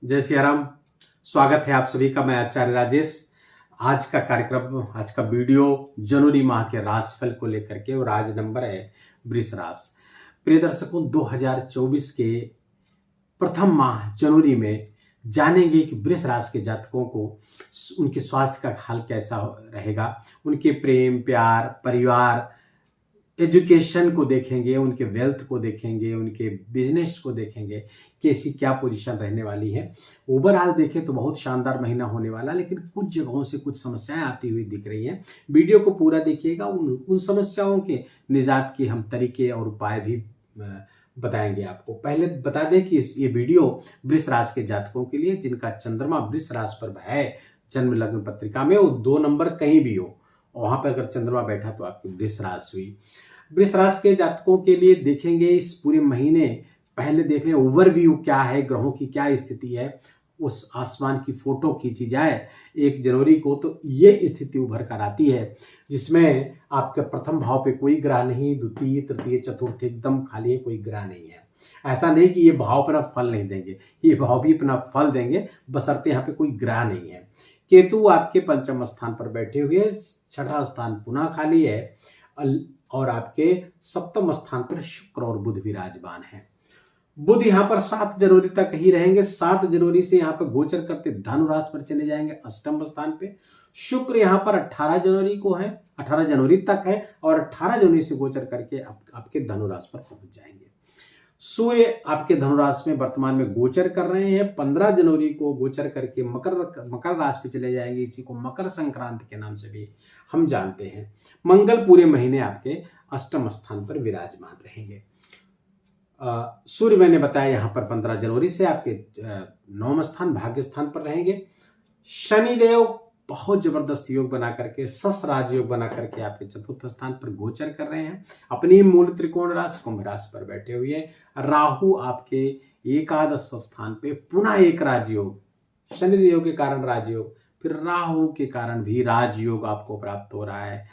जय श्री राम। स्वागत है आप सभी का। मैं आचार्य राजेश। आज का कार्यक्रम, आज का वीडियो जनवरी माह के राशिफल को लेकर के, और आज नंबर है वृष राशि। प्रिय दर्शकों, 2024 के प्रथम माह जनवरी में जानेंगे कि वृष राशि के जातकों को उनके स्वास्थ्य का हाल कैसा रहेगा, उनके प्रेम, प्यार, परिवार, एजुकेशन को देखेंगे, उनके वेल्थ को देखेंगे, उनके बिजनेस को देखेंगे कि ऐसी क्या पोजीशन रहने वाली है। ओवरऑल देखें तो बहुत शानदार महीना होने वाला, लेकिन कुछ जगहों से कुछ समस्याएं आती हुई दिख रही हैं। वीडियो को पूरा देखिएगा, उन समस्याओं के निजात के हम तरीके और उपाय भी बताएंगे आपको। पहले बता दें कि ये वीडियो वृष राशि के जातकों के लिए जिनका चंद्रमा वृष राशि पर है, जन्म लग्न पत्रिका में वो 2 नंबर कहीं भी हो, वहां पर अगर चंद्रमा बैठा तो आपकी वृष राशि हुई। वृष राशि के जातकों के लिए देखेंगे इस पूरे महीने, पहले देख लें ओवरव्यू क्या है, ग्रहों की क्या स्थिति है। उस आसमान की फोटो खींची जाए 1 जनवरी को तो ये स्थिति उभर कर आती है, जिसमें आपके प्रथम भाव पे कोई ग्रह नहीं, द्वितीय, तृतीय, चतुर्थ एकदम खाली है, कोई ग्रह नहीं है। ऐसा नहीं कि ये भाव अपना फल नहीं देंगे, ये भाव भी अपना फल देंगे, बशर्ते यहाँ पे कोई ग्रह नहीं है। केतु आपके पंचम स्थान पर बैठे हुए, 6ठा स्थान पुनः खाली है, और आपके सप्तम स्थान पर शुक्र और बुध विराजमान है। बुध यहाँ पर 7 जनवरी तक ही रहेंगे। 7 जनवरी से यहाँ पर गोचर करते धनु राशि पर चले जाएंगे अष्टम स्थान पे। शुक्र यहाँ पर 18 जनवरी को है, 18 जनवरी तक है, और 18 जनवरी से गोचर करके आपके धनु राशि पर पहुंच जाएंगे। सूर्य आपके धनु राशि में वर्तमान में गोचर कर रहे हैं। 15 जनवरी को गोचर करके मकर राशि पे चले जाएंगे। इसी को मकर संक्रांति के नाम से भी हम जानते हैं। मंगल पूरे महीने आपके अष्टम स्थान पर विराजमान रहेंगे। सूर्य मैंने बताया यहाँ पर 15 जनवरी से आपके 9वें स्थान भाग्य स्थान पर रहेंगे। शनिदेव बहुत जबरदस्त योग बना करके, सस राज योग बना करके आपके चतुर्थ स्थान पर गोचर कर रहे हैं। अपनी मूल त्रिकोण राशि कुंभ राशि पर बैठे हुए। राहु आपके एकादश स्थान पे पुनः एक राजयोग, शनिदेव के कारण राजयोग, फिर राहु के कारण भी राजयोग आपको प्राप्त हो रहा है।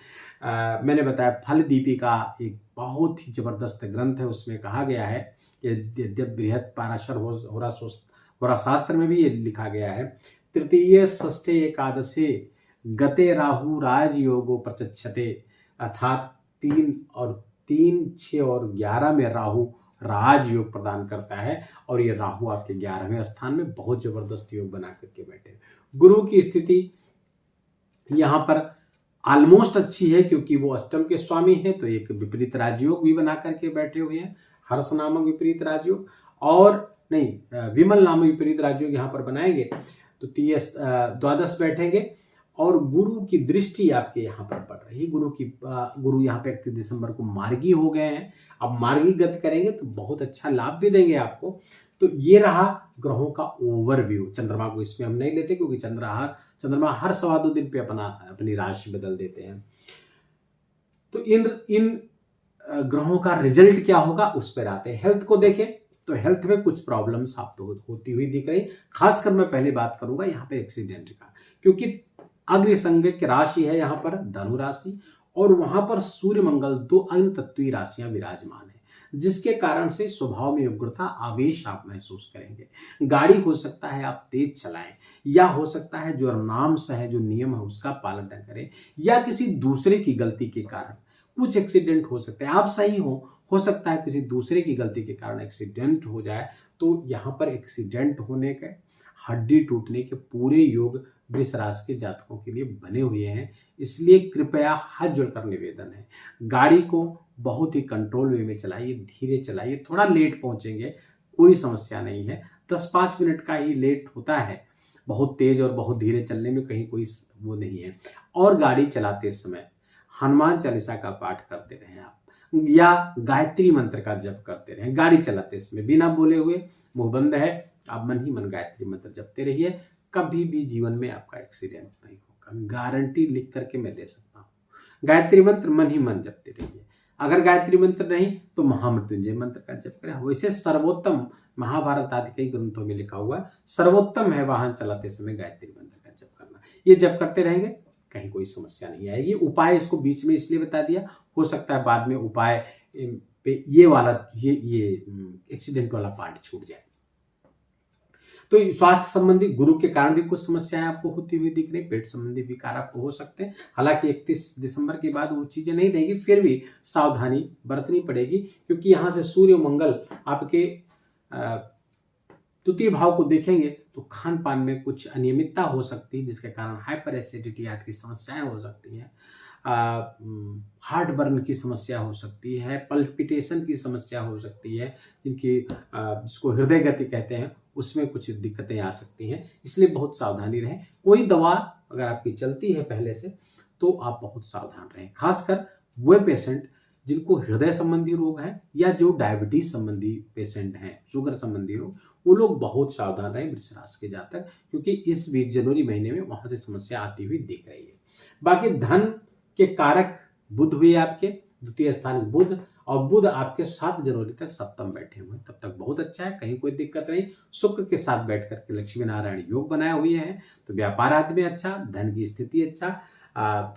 मैंने बताया फल दीपिका एक बहुत ही जबरदस्त ग्रंथ है, उसमें कहा गया है कि बृहत पाराशर होरा शास्त्र में भी ये लिखा गया है, तृतीय षष्ठे एकादशे गते राहु राजयोगो प्रचक्षते, अर्थात 3, 6 और 11 में राहु राजयोग प्रदान करता है, और ये राहु आपके 11वें स्थान में बहुत जबरदस्त योग बना करके बैठे। गुरु की स्थिति यहाँ पर ऑलमोस्ट अच्छी है, क्योंकि वो अष्टम के स्वामी है, तो एक विपरीत राजयोग भी बना करके बैठे हुए हैं, हर्ष नामक विपरीत राजयोग, और नहीं विमल नामक विपरीत राजयोग यहाँ पर बनाएंगे तो द्वादश बैठेंगे, और गुरु की दृष्टि आपके यहाँ पर पड़ रही है। गुरु यहाँ पे 31 दिसंबर को मार्गी हो गए हैं। अब मार्गी गति करेंगे तो बहुत अच्छा लाभ भी देंगे आपको। तो ये रहा ग्रहों का ओवरव्यू। चंद्रमा को इसमें हम नहीं लेते, क्योंकि चंद्रमा हर 2.25 दिन पे अपनी राशि बदल देते हैं। तो इन ग्रहों का रिजल्ट क्या होगा उस पर आते हैं। हेल्थ को देखें तो हेल्थ में कुछ प्रॉब्लम्स आपको होती हुई दिख रही। खासकर मैं पहले बात करूंगा यहाँ पे एक्सीडेंट का, क्योंकि अग्नि संज्ञक की राशि है यहाँ पर धनु राशि, और वहां पर सूर्य मंगल 2 अग्नि तत्वीय राशियां विराजमान है, जिसके कारण से स्वभाव में उग्रता, आवेश आप महसूस करेंगे। गाड़ी हो सकता है आप तेज चलाएं, या हो सकता है जो नॉर्म्स है, जो नियम है उसका पालन न करें, या किसी दूसरे की गलती के कारण कुछ एक्सीडेंट हो सकते हैं। आप सही हो सकता है किसी दूसरे की गलती के कारण एक्सीडेंट हो जाए। तो यहाँ पर एक्सीडेंट होने के, हड्डी टूटने के पूरे योग वृष राशि के जातकों के लिए बने हुए हैं। इसलिए कृपया हाथ जोड़कर निवेदन है, गाड़ी को बहुत ही कंट्रोल वे में चलाइए, धीरे चलाइए। थोड़ा लेट पहुंचेंगे कोई समस्या नहीं है, 10-5 मिनट का ही लेट होता है। बहुत तेज और बहुत धीरे चलने में कहीं कोई वो नहीं है। और गाड़ी चलाते समय हनुमान चालीसा का पाठ करते रहें आप, या गायत्री मंत्र का जप करते रहें। गाड़ी चलाते समय बिना बोले हुए, मुंह बंद है, आप मन ही मन गायत्री मंत्र जपते रहिए। कभी भी जीवन में आपका एक्सीडेंट नहीं होगा, गारंटी लिख करके मैं दे सकता हूँ। गायत्री मंत्र मन ही मन जपते रहिए। अगर गायत्री मंत्र नहीं तो महामृत्युंजय मंत्र का जप करें। वैसे सर्वोत्तम, महाभारत आदि कई ग्रंथों में लिखा हुआ है, सर्वोत्तम है वाहन चलाते समय गायत्री मंत्र का जप करना। ये जप करते रहेंगे, कहीं कोई समस्या नहीं आएगी। उपाय इसको बीच में इसलिए बता दिया, हो सकता है बाद में उपाय पे ये एक्सीडेंट वाला पार्ट छूट जाए। तो स्वास्थ्य संबंधी गुरु के कारण भी कुछ समस्याएं आपको होती हुई दिख रही, पेट संबंधी विकार आपको हो सकते हैं। हालांकि 31 दिसंबर के बाद वो चीजें नहीं रहेगी, फिर भी सावधानी बरतनी पड़ेगी, क्योंकि यहाँ से सूर्य मंगल आपके तृतीय भाव को देखेंगे तो खान पान में कुछ अनियमितता हो सकती है, जिसके कारण हाइपर एसिडिटी आदि की समस्याएं हो सकती हैं। हार्ट बर्न की समस्या हो सकती है, पल्पिटेशन की समस्या हो सकती है, जिसको हृदय गति कहते हैं, उसमें कुछ दिक्कतें आ सकती हैं। इसलिए बहुत सावधानी रहें। कोई दवा अगर आपकी चलती है पहले से तो आप बहुत सावधान रहें, खासकर वे पेशेंट जिनको हृदय संबंधी रोग है या जो डायबिटीज संबंधी पेशेंट हैं, शुगर संबंधी रोग, वो लोग बहुत सावधान रहें वृष राशि के जातक, क्योंकि इस बीच जनवरी महीने में वहां से समस्या आती हुई दिख रही है। बाकी धन के कारक बुध हुए आपके, द्वितीय स्थान बुध, और बुध आपके 7 जनवरी तक सप्तम बैठे हुए हैं, तब तक बहुत अच्छा है, कहीं कोई दिक्कत नहीं। शुक्र के साथ बैठ करके लक्ष्मी नारायण योग बनाए हुए हैं, तो व्यापार आदि में अच्छा, धन की स्थिति अच्छा,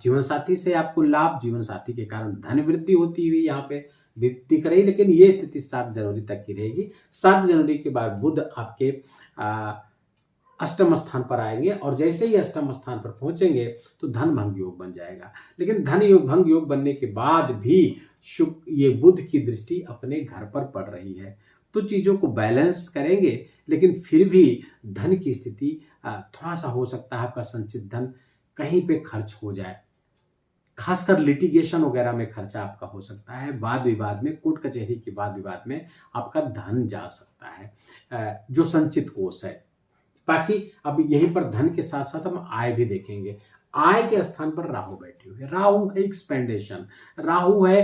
जीवन साथी से आपको लाभ, जीवन साथी के कारण धन वृद्धि होती हुई यहाँ पे दिख रही, लेकिन ये स्थिति 7 जनवरी तक ही रहेगी। 7 जनवरी के बाद बुध आपके अष्टम स्थान पर आएंगे, और जैसे ही अष्टम स्थान पर पहुंचेंगे तो धन भंग योग बन जाएगा। लेकिन धन योग भंग योग बनने के बाद भी ये बुध की दृष्टि अपने घर पर पड़ रही है, तो चीजों को बैलेंस करेंगे, लेकिन फिर भी धन की स्थिति थोड़ा सा हो सकता है आपका संचित धन कहीं पे खर्च हो जाए, खासकर लिटिगेशन वगैरह में खर्चा आपका हो सकता है, वाद विवाद में, कोर्ट कचहरी के वाद विवाद में आपका धन जा सकता है, जो संचित कोष है। बाकी अब यहीं पर धन के साथ साथ हम आय भी देखेंगे। आय के स्थान पर राहु बैठे हुए, राहु है एक्सपेंडेशन, राहु है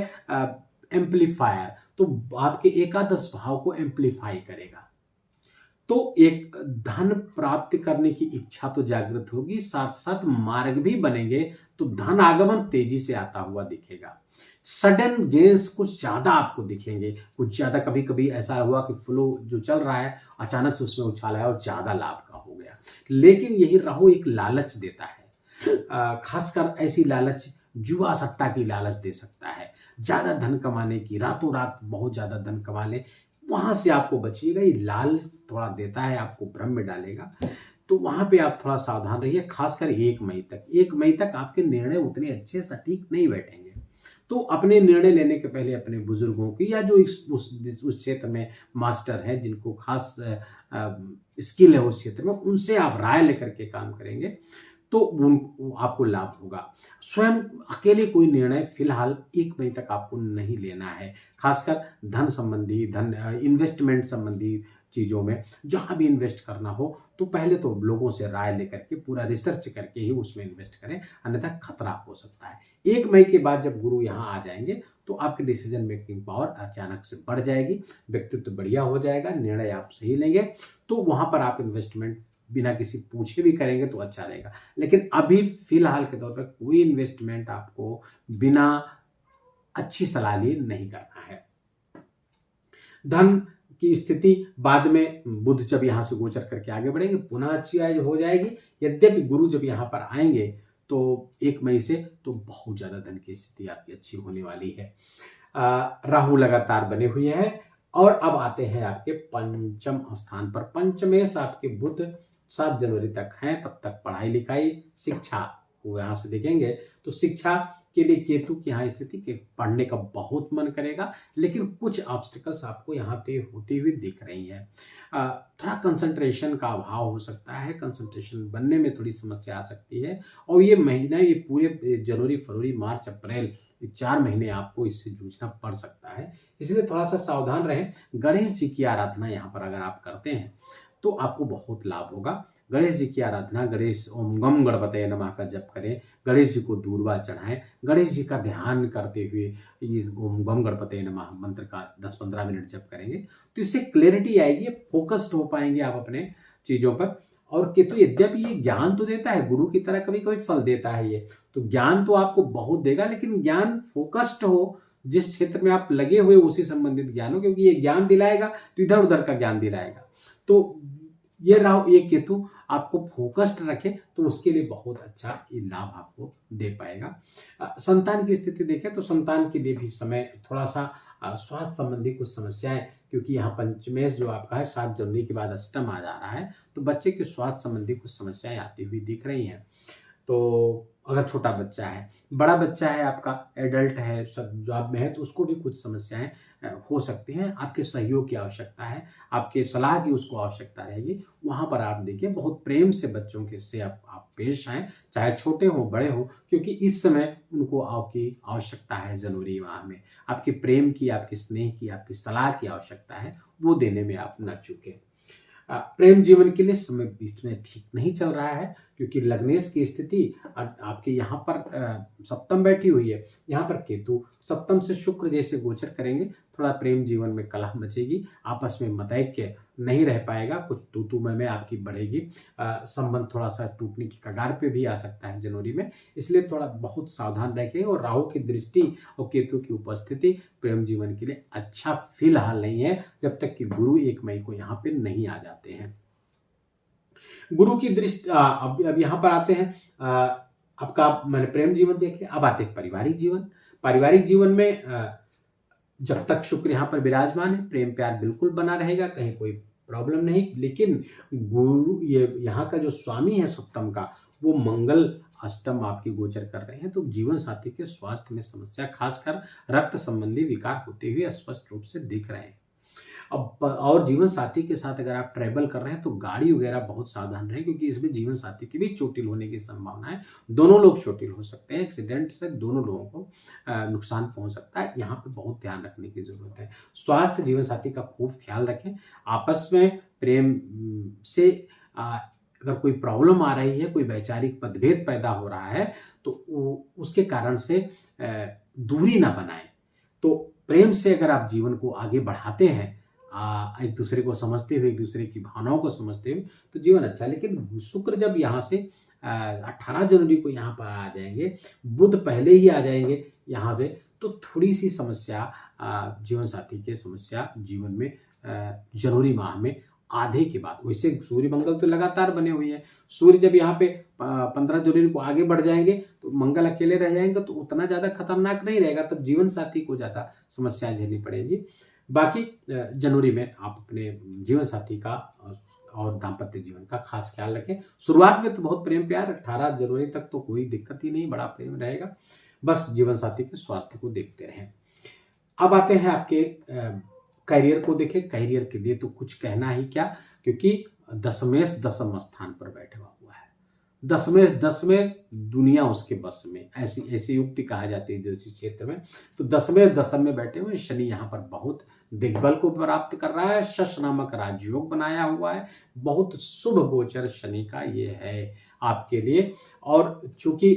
एम्पलीफायर, तो आपके एकादश भाव को एम्पलीफाई करेगा, तो एक धन प्राप्त करने की इच्छा तो जागृत होगी, साथ साथ मार्ग भी बनेंगे, तो धन आगमन तेजी से आता हुआ दिखेगा। सडन गेन्स कुछ ज्यादा आपको दिखेंगे, कुछ ज्यादा, कभी कभी ऐसा हुआ कि फ्लो जो चल रहा है अचानक से उसमें उछाल आया और ज्यादा लाभ का हो गया। लेकिन यही राहु एक लालच देता है, खासकर ऐसी लालच, जुआ सट्टा की लालच दे सकता है, ज्यादा धन कमाने की, रातों रात बहुत ज्यादा धन कमा ले, वहां से आपको बचिएगा। ये लाल थोड़ा देता है, आपको भ्रम में डालेगा, तो वहां पे आप थोड़ा सावधान रहिए, खासकर 1 मई तक। 1 मई तक आपके निर्णय उतने अच्छे सटीक नहीं बैठेंगे, तो अपने निर्णय लेने के पहले अपने बुजुर्गों की, या जो उस क्षेत्र में मास्टर है, जिनको खास स्किल है उस क्षेत्र में, उनसे आप राय लेकर के काम करेंगे तो आपको लाभ होगा। स्वयं अकेले कोई निर्णय फिलहाल 1 मई तक आपको नहीं लेना है, खासकर धन संबंधी, इन्वेस्टमेंट संबंधी चीजों में जहां भी इन्वेस्ट करना हो तो पहले तो लोगों से राय लेकर के पूरा रिसर्च करके ही उसमें इन्वेस्ट करें, अन्यथा खतरा हो सकता है। 1 मई के बाद जब गुरु यहाँ आ जाएंगे तो आपकी डिसीजन मेकिंग पावर अचानक से बढ़ जाएगी, व्यक्तित्व बढ़िया हो जाएगा, निर्णय आप सही लेंगे, तो वहां पर आप इन्वेस्टमेंट बिना किसी पूछे भी करेंगे तो अच्छा रहेगा। लेकिन अभी फिलहाल के तौर पर कोई इन्वेस्टमेंट आपको बिना अच्छी सलाह लिए नहीं करना है। धन की स्थिति बाद में बुध जब यहां से गोचर करके आगे बढ़ेंगे पुनः अच्छी हो जाएगी। यद्यपि गुरु जब यहां पर आएंगे तो 1 मई से तो बहुत ज्यादा धन की स्थिति आपकी अच्छी होने वाली है। राहु लगातार बने हुए हैं, और अब आते हैं आपके पंचम स्थान पर। पंचमेश आपके बुध 7 जनवरी तक हैं, तब तक पढ़ाई लिखाई, शिक्षा को यहां से देखेंगे तो शिक्षा के लिए केतु की यहाँ स्थिति के पढ़ने का बहुत मन करेगा, लेकिन कुछ ऑब्स्टिकल्स आपको यहाँ पे होती हुई दिख रही है। थोड़ा कंसंट्रेशन का अभाव हो सकता है, कंसंट्रेशन बनने में थोड़ी समस्या आ सकती है, और ये महीना, ये पूरे जनवरी, फरवरी, मार्च, अप्रैल, 4 महीने आपको इससे जूझना पड़ सकता है, इसलिए थोड़ा सा सावधान रहें। गणेश जी की आराधना यहाँ पर अगर आप करते हैं तो आपको बहुत लाभ होगा। गणेश जी की आराधना, गणेश ओम गम गणपतये नमः का जप करें, गणेश जी को दूर्वा चढ़ाएं, गणेश जी का ध्यान करते हुए इस ओम गम गणपतये नमः मंत्र का 10-15 मिनट जप करेंगे तो इससे क्लैरिटी आएगी, फोकस्ड हो पाएंगे आप अपने चीजों पर। और केतु यद्यपि ये ज्ञान तो देता है, गुरु की तरह कभी कभी फल देता है, ये तो ज्ञान तो आपको बहुत देगा, लेकिन ज्ञान फोकस्ड हो, जिस क्षेत्र में आप लगे हुए उसी संबंधित ज्ञान हो, क्योंकि ये ज्ञान दिलाएगा तो इधर उधर का ज्ञान दिलाएगा। तो ये राहु, ये केतु आपको फोकस्ड रखे तो उसके लिए बहुत अच्छा ये लाभ आपको दे पाएगा। संतान की स्थिति देखें तो संतान के लिए भी समय थोड़ा सा स्वास्थ्य संबंधी कुछ समस्याएं, क्योंकि यहाँ पंचमेश जो आपका है 7 जनवरी के बाद अष्टम आ जा रहा है, तो बच्चे के स्वास्थ्य संबंधी कुछ समस्याएं आती हुई दिख रही हैं। तो अगर छोटा बच्चा है, बड़ा बच्चा है आपका, एडल्ट है, सब जॉब में है, तो उसको भी कुछ समस्याएं हो सकती हैं। आपके सहयोग की आवश्यकता है, आपके सलाह की उसको आवश्यकता रहेगी। वहाँ पर आप देखिए बहुत प्रेम से बच्चों के से आप पेश आएँ, चाहे छोटे हों बड़े हों, क्योंकि इस समय उनको आपकी आवश्यकता है। जनवरी माह में आपके प्रेम की, आपके स्नेह की, आपकी सलाह की आवश्यकता है, वो देने में आप न चूकें। प्रेम जीवन के लिए समय बीच में ठीक नहीं चल रहा है, क्योंकि लग्नेश की स्थिति आपके यहाँ पर सप्तम बैठी हुई है। यहाँ पर केतु सप्तम से शुक्र जैसे गोचर करेंगे, थोड़ा प्रेम जीवन में कलह मचेगी, आपस में मतैक्य नहीं रह पाएगा, कुछ तू में आपकी बढ़ेगी, संबंध थोड़ा सा टूटने की कगार पे भी आ सकता है जनवरी में। इसलिए थोड़ा बहुत सावधान रखें। और राहु की दृष्टि और केतु की उपस्थिति प्रेम जीवन के लिए अच्छा फिलहाल नहीं है, जब तक कि गुरु 1 मई को यहाँ पे नहीं आ जाते हैं। गुरु की दृष्टि अब यहाँ पर आते हैं, आपका मैंने प्रेम जीवन देख लिया, अब आते हैं पारिवारिक जीवन। पारिवारिक जीवन में जब तक शुक्र यहाँ पर विराजमान है, प्रेम प्यार बिल्कुल बना रहेगा, कहीं कोई प्रॉब्लम नहीं। लेकिन गुरु ये यहाँ का जो स्वामी है सप्तम का, वो मंगल अष्टम आपके गोचर कर रहे हैं, तो जीवन साथी के स्वास्थ्य में समस्या, खासकर रक्त संबंधी विकार होते हुए स्पष्ट रूप से दिख रहे हैं। अब और जीवन साथी के साथ अगर आप ट्रैवल कर रहे हैं तो गाड़ी वगैरह बहुत सावधान रहें, क्योंकि इसमें जीवन साथी की भी चोटिल होने की संभावना है। दोनों लोग चोटिल हो सकते हैं, एक्सीडेंट से दोनों लोगों को नुकसान पहुंच सकता है। यहाँ पे बहुत ध्यान रखने की जरूरत है। स्वास्थ्य जीवन साथी का खूब ख्याल रखें। आपस में प्रेम से अगर कोई प्रॉब्लम आ रही है, कोई वैचारिक मतभेद पैदा हो रहा है, तो उसके कारण से दूरी ना बनाएं। तो प्रेम से अगर आप जीवन को आगे बढ़ाते हैं, एक दूसरे को समझते हुए, एक दूसरे की भावनाओं को समझते हुए, तो जीवन अच्छा। लेकिन शुक्र जब यहाँ से 18 जनवरी को यहाँ पर आ जाएंगे, बुध पहले ही आ जाएंगे यहाँ पे, तो थोड़ी सी समस्या, जीवन साथी के समस्या जीवन में जनवरी माह में आधे के बाद। वैसे सूर्य मंगल तो लगातार बने हुए हैं। सूर्य जब यहाँ पे 15 जनवरी को आगे बढ़ जाएंगे, तो मंगल अकेले रह जाएंगे, तो उतना ज्यादा खतरनाक नहीं रहेगा, तब जीवन साथी को ज्यादा समस्याएं झेलनी पड़ेगी। बाकी जनवरी में आप अपने जीवन साथी का और दाम्पत्य जीवन का खास ख्याल रखें। शुरुआत में तो बहुत प्रेम प्यार, 18 जनवरी तक तो कोई दिक्कत ही नहीं, बड़ा प्रेम रहेगा। बस जीवन साथी के स्वास्थ्य को देखते रहें। अब आते हैं आपके करियर को देखें। करियर के लिए तो कुछ कहना ही क्या, क्योंकि दशमेश दशम स्थान पर बैठा हुआ है। दशमेश 10 में, दुनिया उसके बस में, ऐसी युक्ति कहा जाती है ज्योतिष क्षेत्र में। तो दशमेश दशम में बैठे हुए शनि यहाँ पर बहुत दिग्बल को प्राप्त कर रहा है। शश नामक राजयोग बनाया हुआ है, बहुत शुभ गोचर शनि का ये है आपके लिए। और चूंकि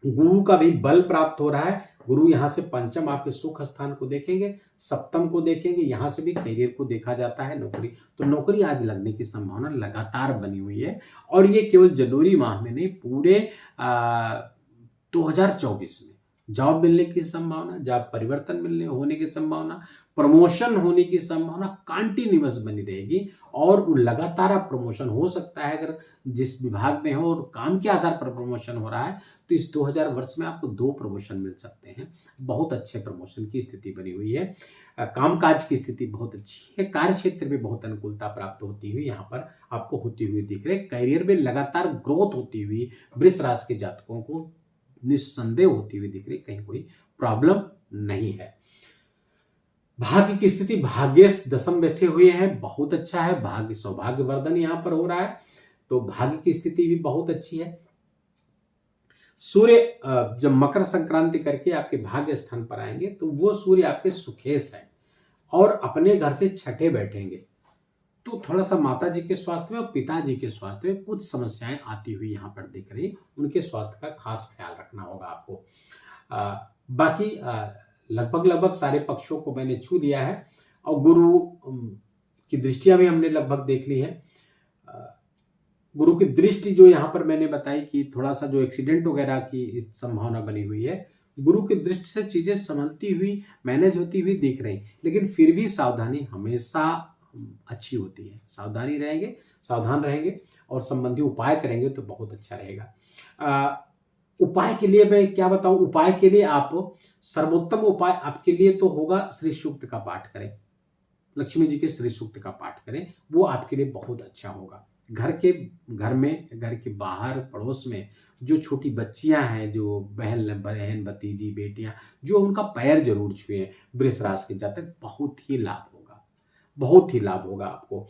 गुरु का भी बल प्राप्त हो रहा है, गुरु यहाँ से पंचम आपके सुख स्थान को देखेंगे, सप्तम को देखेंगे, यहाँ से भी करियर को देखा जाता है, नौकरी। तो नौकरी आज लगने की संभावना लगातार बनी हुई है। और ये केवल जनवरी माह में नहीं, पूरे 2024 में जॉब मिलने की संभावना, जॉब परिवर्तन होने की संभावना, प्रमोशन होने की संभावना कंटिन्यूअस बनी रहेगी। और लगातार प्रमोशन हो सकता है, अगर जिस विभाग में हो और काम के आधार पर प्रमोशन हो रहा है, तो इस 2000 वर्ष में आपको 2 प्रमोशन मिल सकते हैं। बहुत अच्छे प्रमोशन की स्थिति बनी हुई है। कामकाज की स्थिति बहुत अच्छी है। कार्य क्षेत्र में बहुत अनुकूलता प्राप्त होती हुई यहाँ पर आपको होती हुई दिख रही है। करियर में लगातार ग्रोथ होती हुई वृष राशि के जातकों को निस्संदेह होती हुई दिख रही, कहीं कोई प्रॉब्लम नहीं है। भाग्य की स्थिति, भाग्येश दशम बैठे हुए हैं, बहुत अच्छा है। भाग्य सौभाग्य वर्धन यहाँ पर हो रहा है, तो भाग्य की स्थिति भी बहुत अच्छी है। सूर्य जब मकर संक्रांति करके आपके भाग्य स्थान पर आएंगे, तो वो सूर्य आपके सुखेश है और अपने घर से छठे बैठेंगे, तो थोड़ा सा माता जी के स्वास्थ्य में और पिताजी के स्वास्थ्य में कुछ समस्याएं आती हुई यहाँ पर दिख रही। उनके स्वास्थ्य का खास ख्याल रखना होगा आपको। बाकी लगभग सारे पक्षों को मैंने छू लिया है, और गुरु की दृष्टियां भी हमने लगभग देख ली है। गुरु की दृष्टि जो यहाँ पर मैंने बताई कि थोड़ा सा जो एक्सीडेंट वगैरह की संभावना बनी हुई है, गुरु की दृष्टि से चीजें संभलती हुई, मैनेज होती हुई दिख रही, लेकिन फिर भी सावधानी हमेशा अच्छी होती है। सावधानी रहेंगे, सावधान रहेंगे और संबंधी उपाय करेंगे तो बहुत अच्छा रहेगा। उपाय के लिए मैं क्या बताऊं, उपाय के लिए आप सर्वोत्तम उपाय आपके लिए तो होगा श्री सूक्त का पाठ करें, लक्ष्मी जी के श्री सूक्त का पाठ करें, वो आपके लिए बहुत अच्छा होगा। घर में, घर के बाहर पड़ोस में जो छोटी बच्चियां हैं, जो बहन भतीजी बेटियां, जो उनका पैर जरूर छुए वृष राशि के जातक, बहुत ही लाभ होगा, बहुत ही लाभ होगा आपको।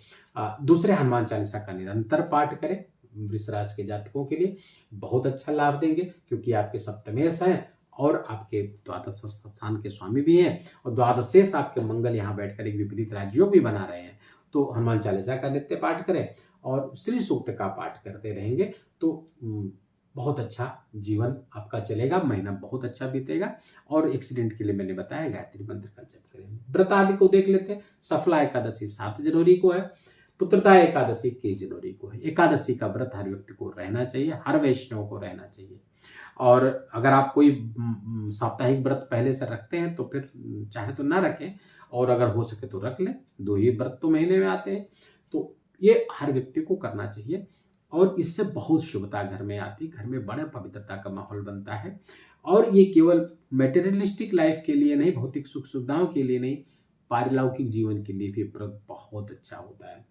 दूसरे हनुमान चालीसा का निरंतर पाठ करें, वृष राशि के जातकों के लिए बहुत अच्छा लाभ देंगे, क्योंकि आपके सप्तमेश हैं और आपके द्वादश स्थान के स्वामी भी हैं, और द्वादशेश आपके मंगल यहाँ बैठकर एक विपरीत राजयोग भी बना रहे हैं। तो हनुमान चालीसा का नित्य पाठ करें और श्री सूक्त का पाठ करते रहेंगे तो बहुत अच्छा जीवन आपका चलेगा, महीना बहुत अच्छा बीतेगा। और एक्सीडेंट के लिए मैंने बताया गायत्री मंत्र का जप करें। व्रत आदि को देख लेते हैं। सफला एकादशी 7 जनवरी को है, पुत्रदा एकादशी 21 जनवरी को है। एकादशी का व्रत हर व्यक्ति को रहना चाहिए, हर वैष्णव को रहना चाहिए। और अगर आप कोई साप्ताहिक व्रत पहले से रखते हैं तो फिर चाहे तो ना रखें, और अगर हो सके तो रख लें। 2 ही व्रत तो महीने में आते हैं, तो ये हर व्यक्ति को करना चाहिए और इससे बहुत शुभता घर में आती, घर में बड़े पवित्रता का माहौल बनता है। और ये केवल मेटेरियलिस्टिक लाइफ के लिए नहीं, भौतिक सुख सुविधाओं के लिए नहीं, पारिलौकिक जीवन के लिए भी व्रत बहुत अच्छा होता है।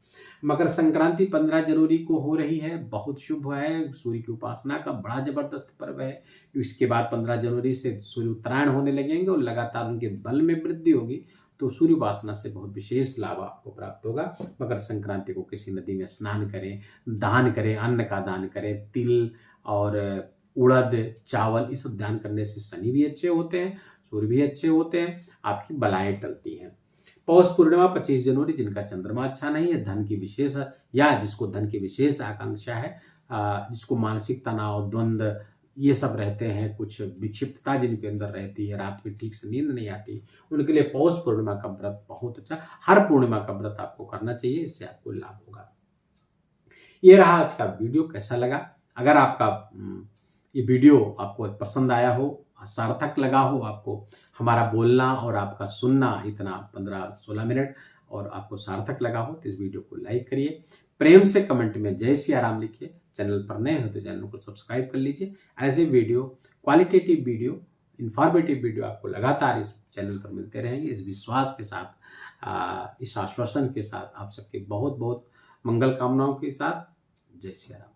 मकर संक्रांति 15 जनवरी को हो रही है, बहुत शुभ है, सूर्य की उपासना का बड़ा जबरदस्त पर्व है। इसके बाद 15 जनवरी से सूर्य उत्तरायण होने लगेंगे और लगातार उनके बल में वृद्धि होगी, तो सूर्य उपासना से बहुत विशेष लाभ आपको प्राप्त होगा। मकर संक्रांति को किसी नदी में स्नान करें, दान करें, अन्न का दान करें, तिल और उड़द चावल, ये सब दान करने से शनि भी अच्छे होते हैं, सूर्य भी अच्छे होते हैं, आपकी बलाएं टलती हैं। पौष पूर्णिमा 25 जनवरी, जिनका चंद्रमा अच्छा नहीं है, धन की विशेष या जिसको धन की विशेष आकांक्षा है, जिसको मानसिक तनाव, द्वंद्व ये सब रहते हैं, कुछ विक्षिप्तता जिनके अंदर रहती है, रात में ठीक से नींद नहीं आती, उनके लिए पौष पूर्णिमा का व्रत बहुत अच्छा, हर पूर्णिमा का व्रत आपको करना चाहिए, इससे आपको लाभ होगा। ये रहा आज का वीडियो। कैसा लगा? अगर आपका ये वीडियो आपको पसंद आया हो, सार्थक लगा हो, आपको हमारा बोलना और आपका सुनना इतना 15-16 मिनट और आपको सार्थक लगा हो, तो इस वीडियो को लाइक करिए, प्रेम से कमेंट में जय सिया राम लिखिए। चैनल पर नए हो तो चैनल को सब्सक्राइब कर लीजिए। ऐसे video, qualitative video, informative video आपको लगातार इस चैनल पर मिलते रहेंगे। इस विश्वास के साथ, इस आश्वासन के साथ, आप सबके बहुत बहुत मंगल कामनाओं के साथ, जय सिया राम।